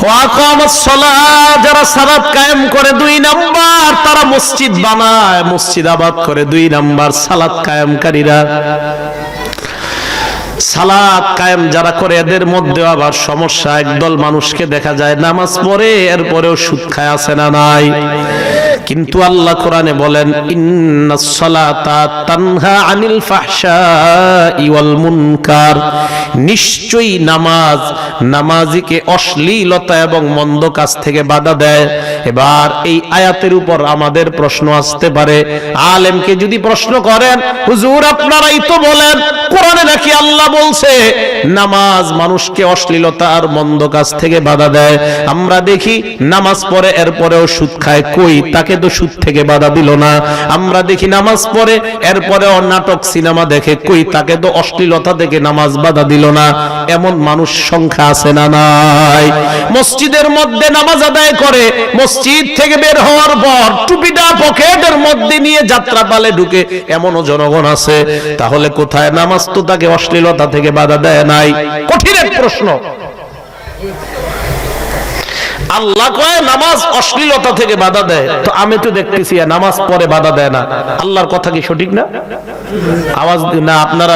ওয়া আকামাস সালাত, যারা সালাত কায়েম করে 2 নাম্বার, তারা মসজিদ বানায়, মসজিদ আবাদ করে 2 নাম্বার সালাত কায়েমকারীরা। সালাত কায়েম যারা করে এদের মধ্যে আবার সমস্যা, একদল মানুষকে দেখা যায় নামাজ পড়ে এরপরেও সুদ খায়, আছে না নাই? কিন্তু আল্লাহ কোরআনে বলেন ইন্নাস সালাতা তানহা আনিল ফাহশাই ওয়াল মুনকার, নিশ্চয়ই নামাজ নামাজিকে অশ্লীলতা এবং মন্দ কাজ থেকে বাধা দেয়। এবার এই আয়াতের উপর আমাদের প্রশ্ন আসতে পারে, আলেমকে যদি প্রশ্ন করেন, হুজুর আপনারাই তো বলেন কোরআনে নাকি আল্লাহ বলছে নামাজ মানুষকে অশ্লীলতা আর মন্দ কাজ থেকে বাধা দেয়, আমরা দেখি নামাজ পড়ে এরপরেও সুদ খায়, কই তাকে তো সুদ থেকে বাধা দিল না। আমরা দেখি নামাজ পড়ে এরপরেও নাটক সিনেমা দেখে, কই তাকে তো অশ্লীলতা থেকে নামাজ বাধা দিল না। এমন মানুষ সংখ্যা আছে না নাই? মসজিদের মধ্যে নামাজ আদায় করে, মসজিদ থেকে বের হওয়ার পর টুপিটা পকেটের মধ্যে নিয়ে যাত্রা পালে ঢুকে, এমনও জনগণ আছে। তাহলে কোথায় নামাজ তো তাকে অশ্লীলতা থেকে বাধা দেয় নাই? কঠিন এক প্রশ্ন। আল্লাহ কয় নামাজ অশ্লীলতা থেকে বাধা দেয়, তো আমি তো দেখতেছি নামাজ পড়ে বাধা দেয় না। আল্লাহর কথা কি সঠিক না? আওয়াজ না আপনারা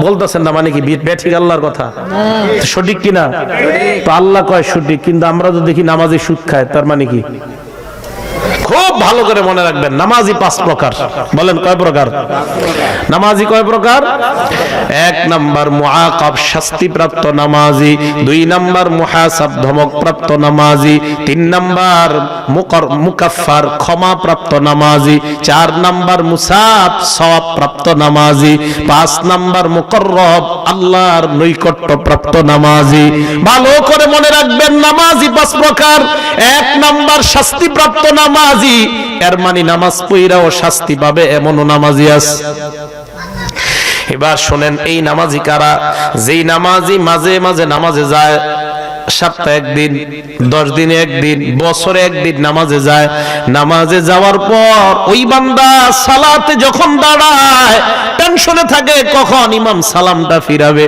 বলতেছেন না, মানে কি বেঠিক আল্লাহর কথা সঠিক কিনা? তো আল্লাহ কয় সঠিক, কিন্তু আমরা তো দেখি নামাজে সুদ খায়, তার মানে কি? খুব ভালো করে মনে রাখবেন, নামাজি 5 প্রকার। বলেন কয় প্রকার? নামাজি কয় প্রকার? 1 নাম্বার মুআকাব, শাস্তিপ্রাপ্ত নামাজি। 2 নাম্বার মুহাসাব, ধমকপ্রাপ্ত নামাজি। 3 নাম্বার মুকাফফার, ক্ষমাপ্রাপ্ত নামাজি। 4 নাম্বার মুসাব, সওয়াবপ্রাপ্ত নামাজি। 5 নাম্বার মুকররব, আল্লাহর নৈকট্যপ্রাপ্ত নামাজি। ভালো করে মনে রাখবেন, নামাজি 5 প্রকার। 1 নাম্বার শাস্তিপ্রাপ্ত নামাজি, এর মানে নামাজ পড়াও শাস্তি পাবে এমনও নামাজি আছে। এবার শোনেন, এই নামাজি কারা? যেই নামাজি মাঝে মাঝে নামাজে যায়, সপ্তাহে 1 দিন, 10 দিনে 1 দিন, বছরে 1 দিন নামাজে যায়। নামাজে যাওয়ার পর ওই বান্দা সালাতে যখন দাঁড়ায়, টেনশনে থাকে কখন ইমাম সালামটা ফিরাবে,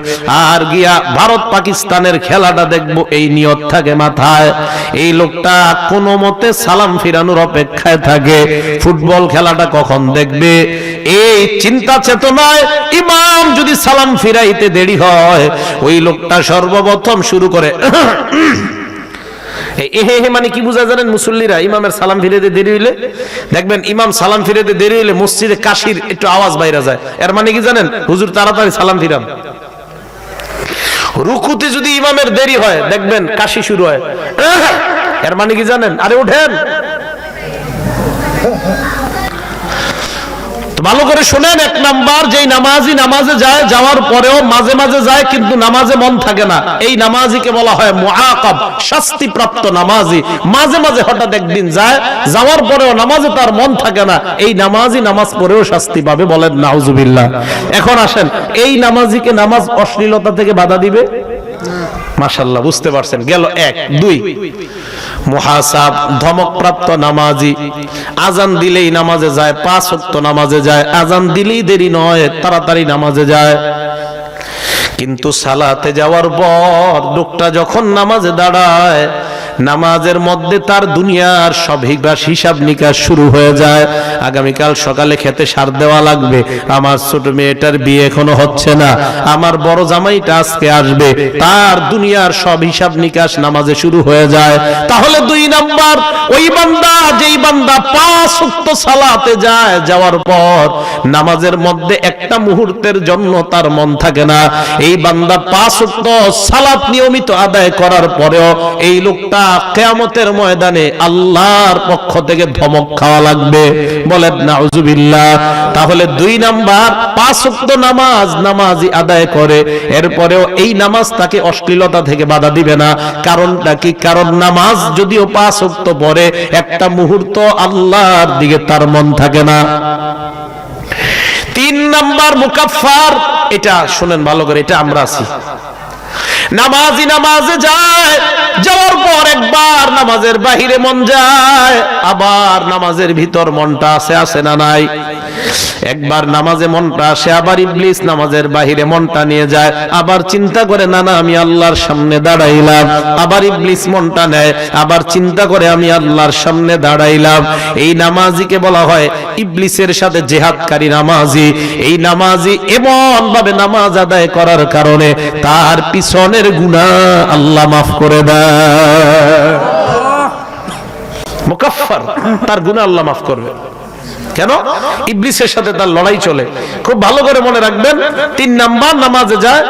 আর গিয়া ভারত পাকিস্তানের খেলাটা দেখবো এই নিয়ত থাকে মাথায়। এই লোকটা কোনো মতে সালাম ফিরানোর অপেক্ষায় থাকে, ফুটবল খেলাটা কখন দেখবে এই চিন্তা চেতনায়। ইমাম যদি সালাম ফিরাইতে দেরি হয়, ওই লোকটা সর্বপ্রথম শুরু করে মানে কি বুঝা জানেন? মুসল্লিরা ইমামের সালাম ফিরাইতে দেরি হইলে দেখবেন, ইমাম সালাম ফিরাইতে দেরি হইলে মসজিদে কাশির একটু আওয়াজ বাইরে যায়। এর মানে কি জানেন? হুজুর তাড়াতাড়ি সালাম ফিরান। রুকুতে যদি ইমামের দেরি হয়, দেখবেন কাশি শুরু হয়। এর মানে কি জানেন? আরে ওঠেন। ভালো করে শুনেন, 1 নাম্বার, যেই নামাজি নামাজে যায়, যাওয়ার পরেও মাঝে মাঝে যায় কিন্তু নামাজে মন থাকে না, এই নামাজিকে বলা হয় মুআকাব, শাস্তিপ্রাপ্ত নামাজি। মাঝে মাঝে হঠাৎ একদিন যায়, যাওয়ার পরেও নামাজে তার মন থাকে না, এই নামাজি নামাজ পড়েও শাস্তি পাবে। বলেন নাউজুবিল্লাহ। এখন আসেন, এই নামাজিকে নামাজ অশ্লীলতা থেকে বাধা দিবে? মাশাআল্লাহ, বুঝতে পারছেন। গেল 1। 2 মুহাসাব, ধমকপ্রাপ্ত নামাজি। আজান দিলেই নামাজে যায়, 5 ওয়াক্ত নামাজে যায়, আজান দিলেই দেরি নয়, তাড়াতাড়ি নামাজে যায়। কিন্তু সালাতে যাওয়ার পর লোকটা যখন নামাজে দাঁড়ায়, নামাজের মধ্যে তার দুনিয়ার সব হিসাব নিকাশ শুরু হয়ে যায়। আগামীকাল সকালে খেতে সার দেওয়া লাগবে, আমার ছোট মেয়েটার বিয়ে এখনো হচ্ছে না, আমার বড় জামাইটা আজকে আসবে, তার দুনিয়ার সব হিসাব নিকাশ নামাজে শুরু হয়ে যায়। তাহলে 2 নাম্বার, ওই বান্দা, যেই বান্দা 5 ওয়াক্ত সালাতে যায়, যাওয়ার পর নামাজের মধ্যে একটা মুহূর্তের জন্য তার মন থাকে না, এই বান্দা 5 ওয়াক্ত সালাত নিয়মিত আদায় করার পরেও এই লোকটা কিয়ামতের ময়দানে আল্লাহর পক্ষ থেকে ধমক খাওয়া লাগবে। বলেন নাউজুবিল্লাহ। তাহলে 2 নাম্বার, 5 ওয়াক্ত নামাজি আদায় করে, এরপরেও এই নামাজ তাকে অশ্লীলতা থেকে বাধা দিবে না। কারণটা কি? কারণ নামাজ যদিও 5 ওয়াক্ত পড়ে, একটা মুহূর্ত আল্লাহর দিকে তার মন থাকে না। 3 নাম্বার মুকাফফার, এটা শুনেন ভালো করে, এটা আমরা আছি। নামাজি নামাজে যায়, যাওয়ার পর একবার নামাজ নামাজের বাহিরে মন যায়, আবার নামাজের ভিতর মনটা আছে না নাই? একবার নামাজে মনটা আসে, আবার ইবলিস নামাজের বাহিরে মনটা নিয়ে যায়, আবার চিন্তা করে না আমি আল্লাহর সামনে দাঁড়াইলাম, আবার ইবলিস মনটা নেয়, আবার চিন্তা করে আমি আল্লাহর সামনে দাঁড়াইলাম। এই নামাজিকে বলা হয় ইবলিসের সাথে জিহাদকারী নামাজি। এই নামাজি এমন ভাবে নামাজ আদায় করার কারণে তার পিছনের গুনাহ আল্লাহ মাফ করে দেয়। মুকাফফার, তার গুনাহ আল্লাহ মাফ করবে। কেন? ইবলিসের সাথে তার লড়াই চলে। খুব ভালো করে মনে রাখবেন, 3 নাম্বার নামাজে যায়,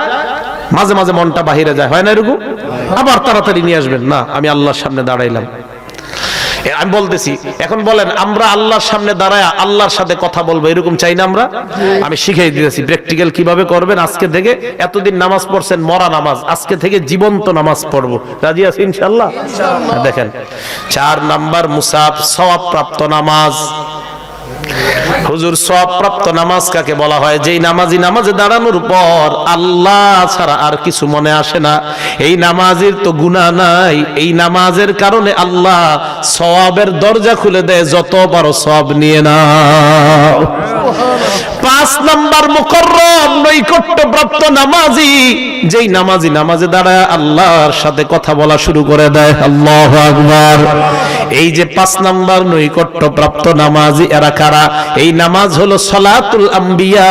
মাঝে মাঝে মনটা বাহিরে যায়, হয় না এরকম? আবার তাড়াতাড়ি নিয়ে আসবেন, না আমি আল্লাহর সামনে দাঁড়াইলাম। আমি বলতেছি, এখন বলেন আমরা আল্লাহর সামনে দাঁড়ায় আল্লাহর সাথে কথা বলবো, এরকম চাই না আমরা? আমি শিখিয়ে দিতেছি প্র্যাকটিক্যাল কিভাবে করবেন। আজকে থেকে, এতদিন নামাজ পড়ছেন মরা নামাজ, আজকে থেকে জীবন্ত নামাজ পড়বো। রাজি আছি ইনশাআল্লাহ? দেখেন, 4 নাম্বার মুসাফ, সওয়াব প্রাপ্ত নামাজ। হুজুর, সওয়াব প্রাপ্ত নামাজ কাকে বলা হয়? যেই নামাজি নামাজে দাঁড়ানোর পর আল্লাহ ছাড়া আর কিছু মনে আসে না, এই নামাজের তো গুনাহ নাই। এই নামাজের কারণে আল্লাহ সওয়াবের দরজা খুলে দেয়, যত পারো সওয়াব নিয়ে নাও। 5 নাম্বার মুকররব, নৈকট্যপ্রাপ্ত নামাজি। যেই নামাজি নামাজে দাঁড়ায় আল্লাহর সাথে কথা বলা শুরু করে দেয়। আল্লাহু আকবার। এই যে 5 নাম্বার নৈকট্যপ্রাপ্ত নামাজি, এরা কারা? এই নামাজ হলো সালাতুল আম্বিয়া,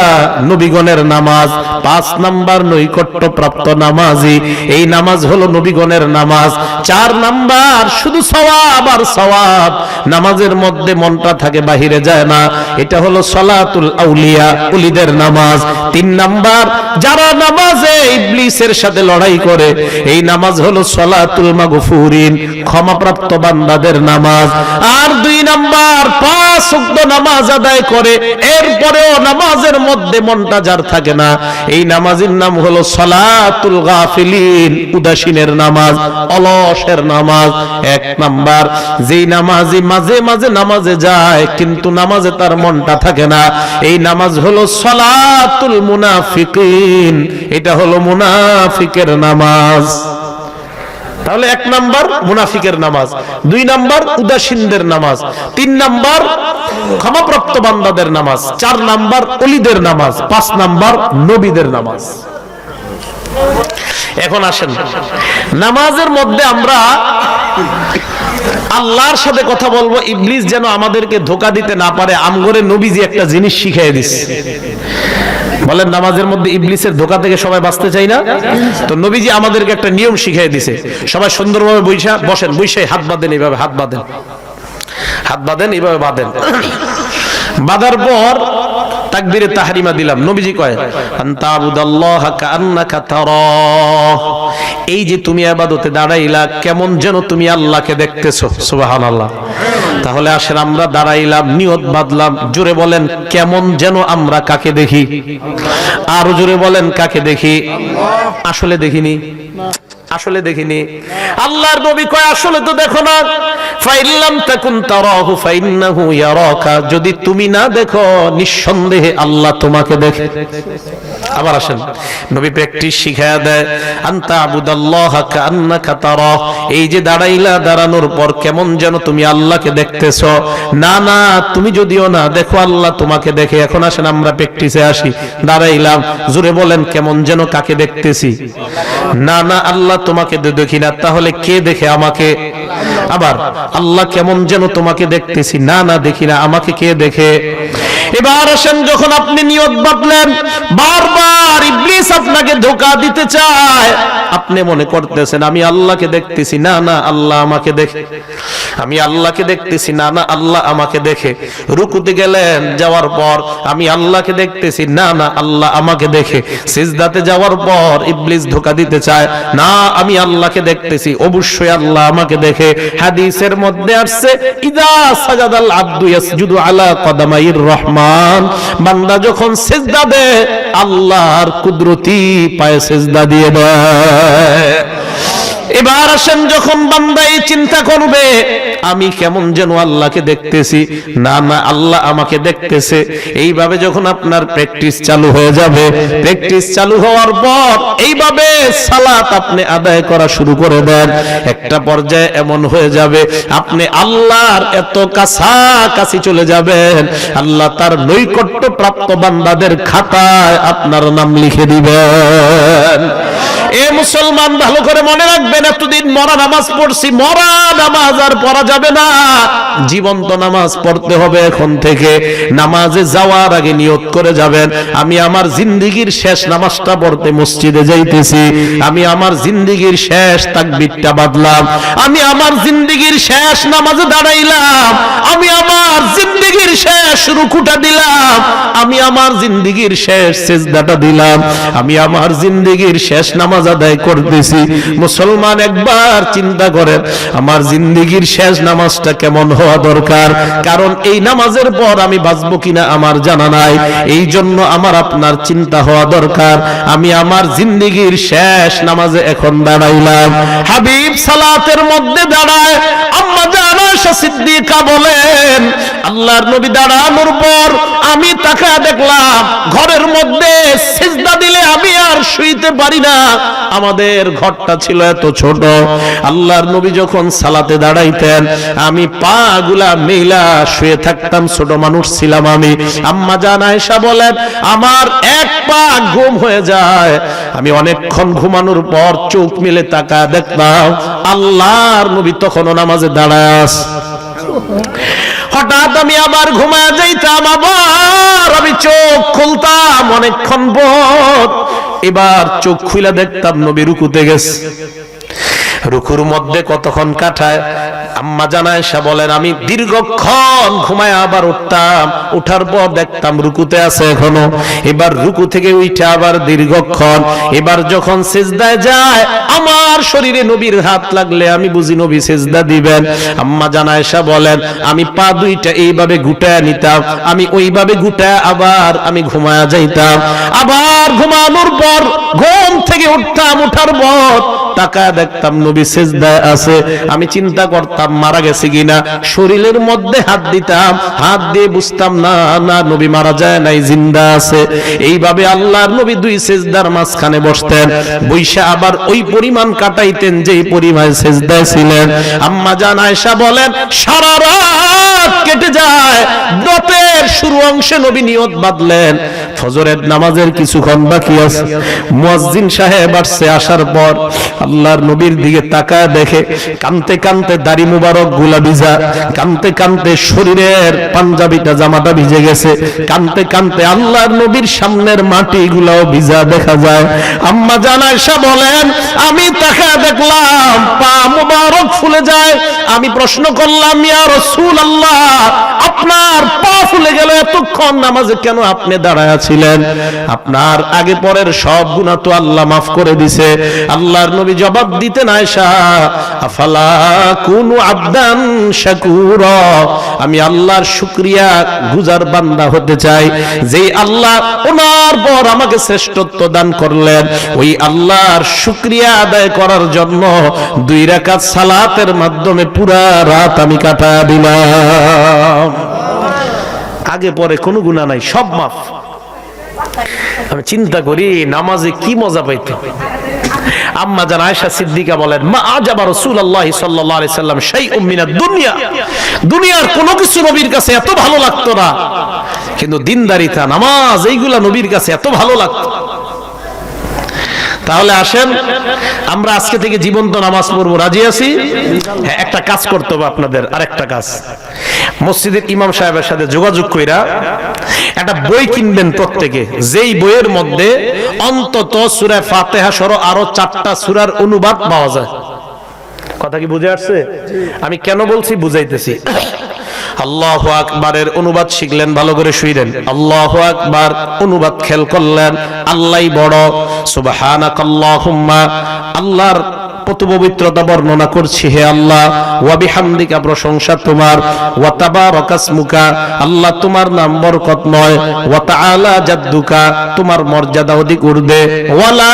নবীগণের নামাজ। 5 নাম্বার নৈকট্যপ্রাপ্ত নামাজি, এই নামাজ হলো নবীগণের নামাজ। 4 নাম্বার শুধু সওয়াব আর সওয়াব, নামাজের মধ্যে মনটা থাকে, বাহিরে যায় না, এটা হলো সালাতুল আউলিয়া, ওলিদের নামাজ। 3 নাম্বার, যারা নামাজে ইবলিসের সাথে লড়াই করে, এই নামাজ হলো সালাতুল মাগফুরিন, ক্ষমাপ্রাপ্ত বান্দাদের নামাজ। আর 2 নাম্বার, 5 ওয়াক্ত নামাজ আদায় করে, এরপরেও নামাজের মধ্যে মনটা যার থাকে না, এই নামাজের নাম হলো সালাতুল গাফিলিন, উদাসীনের নামাজ, অলসের নামাজ। 1 নাম্বার, যেই নামাজি মাঝে মাঝে নামাজে যায় কিন্তু নামাজে তার মনটা থাকে না, এই নামাজ হলো সালাতুল মুনাফিকিন, এটা হলো মুনাফিকের নামাজ। তাহলে 1 নাম্বার মুনাফিকের নামাজ, 2 নাম্বার উদাসীনদের নামাজ, 3 নাম্বার ক্ষমাপ্রাপ্ত বান্দাদের নামাজ, 4 নাম্বার ওলিদের নামাজ, 5 নাম্বার নবীদের নামাজ। এখন আসেন, নামাজের মধ্যে আমরা আল্লাহর সাথে কথা বলবো, ইবলিস যেন আমাদেরকে ধোঁকা দিতে না পারে। আমগরে নবীজি একটা জিনিস শিখিয়ে দিচ্ছে। বলেন, নামাজের মধ্যে ইবলিসের ধোঁকা থেকে সবাই বাঁচতে চাই না? তো নবীজি আমাদেরকে একটা নিয়ম শিখিয়ে দিছে। সবাই সুন্দরভাবে বসেন, বসে হাত বাঁধেন, এইভাবে হাত বাঁধেন, হাত বাঁধেন, এইভাবে বাঁধেন। বাঁধার পর তাকবীরে তাহরিমা দিলাম। নবীজি কয়, আনতাবুদাল্লাহা কাআন্নাকা তারাহ। এই যে তুমি ইবাদতে দাঁড়াইলা, কেমন যেন তুমি আল্লাহকে দেখতেছো। সুবহানাল্লাহ। তাহলে আসেন, আমরা দাঁড়াইলাম, নিয়ত বাঁধলাম, জোরে বলেন কেমন যেন আমরা কাকে দেখি? আরো জোরে বলেন কাকে দেখি? আসলে দেখিনি, আসলে দেখিনি। আল্লাহর নবী কয়, আসলে তো দেখো না। ফাইল্লাম তাকুন তারাহু ফাইন্নাহু ইয়ারাকা, যদি তুমি না দেখো নিঃসন্দেহে আল্লাহ তোমাকে দেখে। আবার আসেন, নবী প্র্যাকটিস শিখায়া দেয়, আনতা আবুদাল্লাহা কাআন্নাকা তারাহ। এই যে দাঁড়াইলা, দাঁড়ানোর পর কেমন যেন তুমি আল্লাহকে দেখতেছো। না না, তুমি যদিও না দেখো আল্লাহ তোমাকে দেখে। এখন আসেন আমরা প্র্যাকটিসে আসি। দাঁড়াইলাম, জোরে বলেন কেমন যেন কাকে দেখতেছি? না না, আল্লাহ তোমাকে দেখি না। তাহলে কে দেখে আমাকে? আবার আল্লাহ কেমন যেন তোমাকে দেখতেছি, না না দেখি না, আমাকে কে দেখে? এবার আসেন, যখন আপনি নিয়ত বাঁধলেন, বারবার ইবলিস আপনাকে ধোঁকা দিতে চায়। আপনি মনে করতেছেন আমি আল্লাহকে দেখতেছি, না না আল্লাহ আমাকে দেখে। আমি আল্লাহকে দেখতেছি, না না আল্লাহ আমাকে দেখে। রুকুতে গেলেন, যাওয়ার পর আমি আল্লাহকে দেখতেছি, না না আল্লাহ আমাকে দেখে। সিজদাতে যাওয়ার পর ইবলিস ধোঁকা দিতে চায়, না আমি আল্লাহকে দেখতেছি, অবশ্যই আল্লাহ আমাকে দেখে। হাদিসের মধ্যে আসছে, ইদা সাজাদাল আবদু ইয়াসজুদু আলা কদামাইর রহমান, বান্দা যখন সিজদা দেয় আল্লাহর কুদরতি পায়ে সিজদা দিয়ে দেয়। এবার আসেন, যখন বান্দা এই চিন্তা করবে আমি কেমন যেন আল্লাহকে দেখতেছি, না না আল্লাহ আমাকে দেখতেছে, এইভাবে যখন আপনার প্র্যাকটিস চালু হয়ে যাবে, প্র্যাকটিস চালু হওয়ার পর এইভাবে সালাত আপনি আদায় করা শুরু করে দেন, একটা পর্যায়ে এমন হয়ে যাবে আপনি আল্লাহর এত কাছাকাছি চলে যাবেন, আল্লাহ তার নৈকট্য প্রাপ্ত বান্দাদের খাতায় আপনার নাম লিখে দিবেন। এ মুসলমান, ভালো করে মনে রাখবেন, এতদিন মরা নামাজ পড়ছি, মরা নামাজ আর পড়া যাবে না, জীবন্ত নামাজ পড়তে হবে। এখন থেকে নামাজে যাওয়ার আগে নিয়ত করে যাবেন, আমি আমার জিন্দেগীর শেষ নামাজটা পড়তে মসজিদে যাইতেছি, আমি আমার জিন্দেগীর শেষ তাকবীরটা বাঁধলাম, আমি আমার জিন্দেগীর শেষ নামাজে দাঁড়াইলাম, আমি আমার জিন্দেগীর শেষ রুকুটা দিলাম, আমি আমার জিন্দেগীর শেষ সিজদাটা দিলাম, আমি আমার জিন্দেগীর শেষ নামাজ আদায় করতেছি। মুসলমান, একবার চিন্তা করেন আমার জিন্দেগীর শেষ নামাজটা কেমন হওয়া দরকার, কারণ এই নামাজের পর আমি বাঁচবো কিনা আমার জানা নাই, এই জন্য আমার আপনার চিন্তা হওয়া দরকার আমি আমার জিন্দেগীর শেষ নামাজে এখন দাঁড়াইলাম। হাবিব সালাতের মধ্যে দাঁড়ায় আম্মা জান আয়েশা সিদ্দিকা বলেন, আল্লাহর নবী দাঁড়ানোর পর আমি তাকায় দেখলাম ঘরের মধ্যে সিজদা দিলে আমি আর শুইতে পারি না, আমাদের ঘরটা ছিল এত ছোট, আল্লাহর নবী যখন সালাতে দাঁড়াইতেন আমি পা গুলা মেলা শুয়ে থাকতাম, ছোট মানুষ ছিলাম আমি। আম্মা জান আয়েশা বলেন আমার এক পা ঘুম হয়ে যায়, আমি অনেকক্ষণ ঘুমানোর পর চোখ মেলে তাকায় দেখতাম আল্লাহর নবী তখনও নামাজে দাঁড়ায় আছে। হঠাৎ আমি আবার ঘুমায় যাইতাম, আবার আমি চোখ খুলতাম অনেকক্ষণ পর, এবার চোখ খুলে দেখতাম নবী রুকুতে গেছে। রুকুর মধ্যে কতক্ষণ কাটায় আম্মা জান আয়েশা বলেন আমি দীর্ঘক্ষণ ঘুমায় আবার উঠতাম, উঠার পর দেখতাম রুকুতে আছে এখনো, এবার রুকু থেকে উঠে আবার দীর্ঘক্ষণ, এবার যখন সিজদায় যায় আমার শরীরে নবীর হাত লাগলে আমি বুঝি নবী সিজদা দিবেন। আম্মা জান আয়েশা বলেন আমি পা দুইটা এইভাবে গুটায় নিতাম, আমি ওইভাবে গুটায় আবার আমি ঘুমায়া যাইতাম, আবার ঘুমানোর পর ঘুম থেকে উঠতাম, উঠার পর তাকায় দেখতাম নবী সিজদায় আছে, আমি চিন্তা করতাম মারা গেছে কিনা, শরীরের মধ্যে হাত দিতাম, হাত দিয়ে বুঝতাম না না নবী মারা যায় নাই, জিন্দা আছে। এইভাবে আল্লাহর নবী দুই সিজদার মাঝখানে বসতেন, বৈশা আবার ওই পরিমাণ কাটাইতেন যেই পরিমাণ সিজদায় ছিলেন। আম্মা জান আয়েশা বলেন সারা রাত কেটে যায়, রাতের শুরু অংশে নবী নিয়ত বাঁধলেন ফজরের নামাজের কিছুক্ষণ বাকি আছে, মুয়াজ্জিন সাহেব আসছে, আসার পর আল্লাহর নবীর দিকে তাকায় দেখে কানতে কানতে দাড়ি মুবারক গুলা ভিজা, কানতে কানতে শরীরের পাঞ্জাবিটা জামাটা ভিজে গেছে, কানতে কানতে আল্লাহর নবীর সামনের মাটি গুলাও ভিজা দেখা যায়। আম্মা জান আয়েশা বলেন আমি তাকায় দেখলাম পা মুবারক ফুলে যায়, আমি প্রশ্ন করলাম ইয়া রাসূলুল্লাহ আপনার পা ফুলে গেল এতক্ষণ নামাজে কেন আপনি দাঁড়ায় ছিলেন? আপনার আগে পরের সব গুনাহ তো আল্লাহ মাফ করে দিয়েছে। আল্লাহর নবী জবাব দিতেন আয়েশা আফালা কুনু আবদান শাকুরা, আমি আল্লাহর শুকরিয়া গুজার বান্দা হতে চাই, যেই আল্লাহ ওনার পর আমাকে শ্রেষ্ঠত্ব দান করলেন, ওই আল্লাহর শুকরিয়া আদায় করার জন্য 2 রাকাত সালাতের মাধ্যমে পুরা রাত আমি কাটা দিলাম। আগে পরে কোনো গুনাহ নাই, সব মাফ। আমি চিন্তা করি নামাজে কি মজা পাইতো। আম্মা জান আয়েশা সিদ্দিকা বলেন মা আজাবা রাসূলুল্লাহ সাল্লাল্লাহু আলাইহি সাল্লাম শাইউম মিনাদ দুনিয়া, দুনিয়ার কোনো কিছু নবীর কাছে এত ভালো লাগতো না, কিন্তু দিনদারিতা নামাজ এইগুলা নবীর কাছে এত ভালো লাগতো। তাহলে আসেন আমরা আজকে থেকে জীবন্ত নামাজ পড়বো, রাজি আছি? হ্যাঁ, একটা কাজ করতে হবে আপনাদের, আরেকটা কাজ, মসজিদের ইমাম সাহেবের সাথে যোগাযোগ কইরা একটা বই কিনবেন প্রত্যেকে, যেই বইয়ের মধ্যে অন্তত সূরা ফাতিহা সহ আরো 4টা সূরার অনুবাদ পাওয়া যায়। কথা কি বুঝে আসছে? আমি কেন বলছি বুঝাইতেছি। আল্লাহু আকবারের অনুবাদ শিখলেন, ভালো করে শুইলেন, আল্লাহু আকবার অনুবাদ খেয়াল করলেন, আল্লাহই বড়, সুবহানাকাল্লাহুম্মা, আল্লাহর কত পবিত্রতা বর্ণনা করছি হে আল্লাহ। ওয়া বিহামদিকা, প্রশংসা তোমার। ওয়া তাবারাকাসমুকা, আল্লাহ তোমার নাম বরকতময়। ওয়া তাআলা জাদ্দুকা, তোমার মর্যাদা অধিক ঊর্ধ্বে। ওয়ালা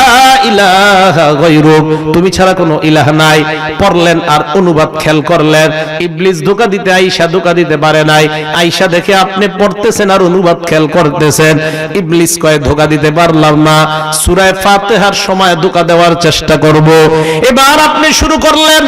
ইলাহা গায়রুক, তুমি ছাড়া কোনো ইলাহ নাই। পড়লেন আর অনুবাদ খেয়াল করলেন। ইবলিস ধোঁকা দিতে আয়েশা ধোঁকা দিতে পারে নাই। আয়েশা দেখে আপনি পড়তেছেন আর অনুবাদ খেয়াল করতেছেন। ইবলিস কয় ধোঁকা দিতে পারলাম না, সূরা ফাতিহার সময় ধোঁকা দেওয়ার চেষ্টা করব। এবার আপনি শুরু করলেন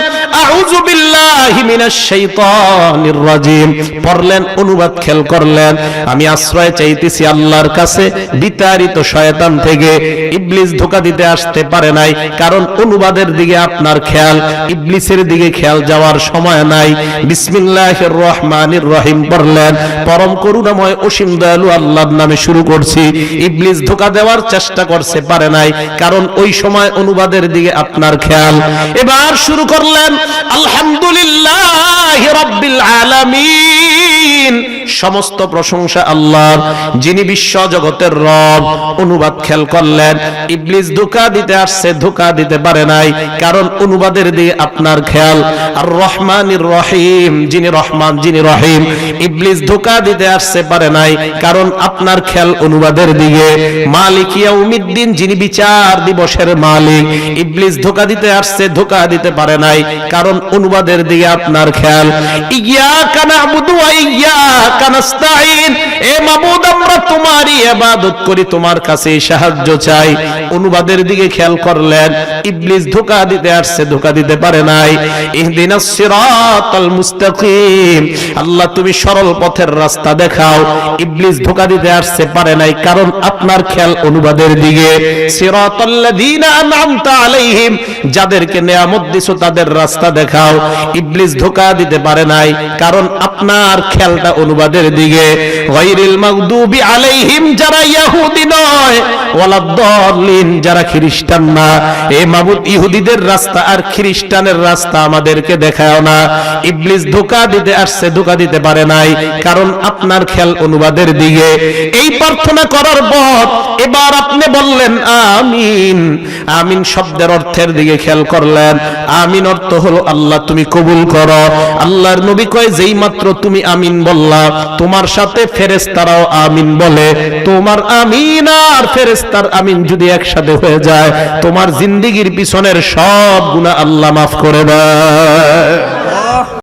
আউযু বিল্লাহি মিনাশ শাইতানির রাজিম, পড়লেন অনুবাদ খেয়াল করলেন। আমি আশ্রয় চাইতেছি আল্লাহর কাছে বিতাড়িত শয়তান থেকে। ইবলিস ধোঁকা দিতে আসতে পারে নাই, কারণ অনুবাদের দিকে আপনার খেয়াল, ইবলিসের দিকে খেয়াল যাওয়ার সময় নাই। বিসমিল্লাহির রহমানির রহিম পড়লেন, পরম করুণাময় অসীম দয়ালু আল্লাহর নামে শুরু করছি। ইবলিস ধোঁকা দেওয়ার চেষ্টা করতে পারে নাই, কারণ ওই সময় অনুবাদের দিকে আপনার খেয়াল। এবার শুরু করলেন আলহামদুলিল্লাহি রাব্বিল আলামিন, সমস্ত প্রশংসা আল্লাহর, যিনি বিশ্ব জগতের রব। অনুবাদ খেয়াল করলেন, ইবলিস ধোঁকা দিতে আসছে, ধোঁকা দিতে পারে নাই, কারণ অনুবাদের দিকে আপনার খেয়াল। আর রহমানির রহিম, যিনি রহমান যিনি রহিম। ইবলিস ধোঁকা দিতে আসছে পারে নাই, কারণ আপনার খেয়াল অনুবাদের দিকে। মালিক ইয়াউমিদ্দিন, যিনি বিচার দিবসের মালিক। ইবলিস ধোঁকা দিতে আসছে, ধোঁকা দিতে পারে নাই, কারণ অনুবাদের দিকে আপনার খেয়াল। ইয়াকা না'বুদু ওয়া ইয়াকা নাস্তাঈন, এ মাবুদ আমরা তোমারই ইবাদত করি, তোমার কাছে সাহায্য চাই। অনুবাদের দিকে খেয়াল করলেন, ইবলিস ধোঁকা দিতে আসছে, ধোঁকা দিতে পারে নাই। ইহদিনাস সিরাতাল মুস্তাকিম, আল্লাহ তুমি সরল পথের রাস্তা দেখাও। ইবলিস ধোঁকা দিতে আসছে পারে নাই, কারণ আপনার খেয়াল অনুবাদের দিকে। সিরাতাল্লাযীনা আন'আমতা আলাইহিম, যাদেরকে নিয়ামত দিছো তাদের রাস্তা দেখাও। ইবলিস ধোঁকা দিতে পারে নাই, কারণ আপনার খেয়ালটা অনুবাদের দিকে। গায়রিল মাগদুবি আলাইহিম, যারা ইহুদি নয়, ওয়ালাদ-দাল্লিন, যারা খ্রিস্টান না। এ মাবুদ ইহুদিদের রাস্তা আর খ্রিস্টানের রাস্তা আমাদেরকে দেখাও না। ইবলিস ধোঁকা দিতে আসছে, ধোঁকা দিতে পারে নাই, কারণ আপনার খেয়াল অনুবাদের দিকে। এই প্রার্থনা করার পর এবার আপনি বললেন আমিন। আমিন শব্দের অর্থের দিকে খেয়াল করলেন। আমিন অর্থ হলো আল্লাহ তুমি কবুল করো। আল্লাহর নবী কয় যেই মাত্র তুমি আমিন বললা, তোমার সাথে ফেরেশতারাও আমিন বলে। তোমার আমিন আর ফেরেশতার আমিন যদি একসাথে হয়ে যায়, তোমার জিন্দেগীর পিছনের সব গুনাহ আল্লাহ মাফ করে দেয়।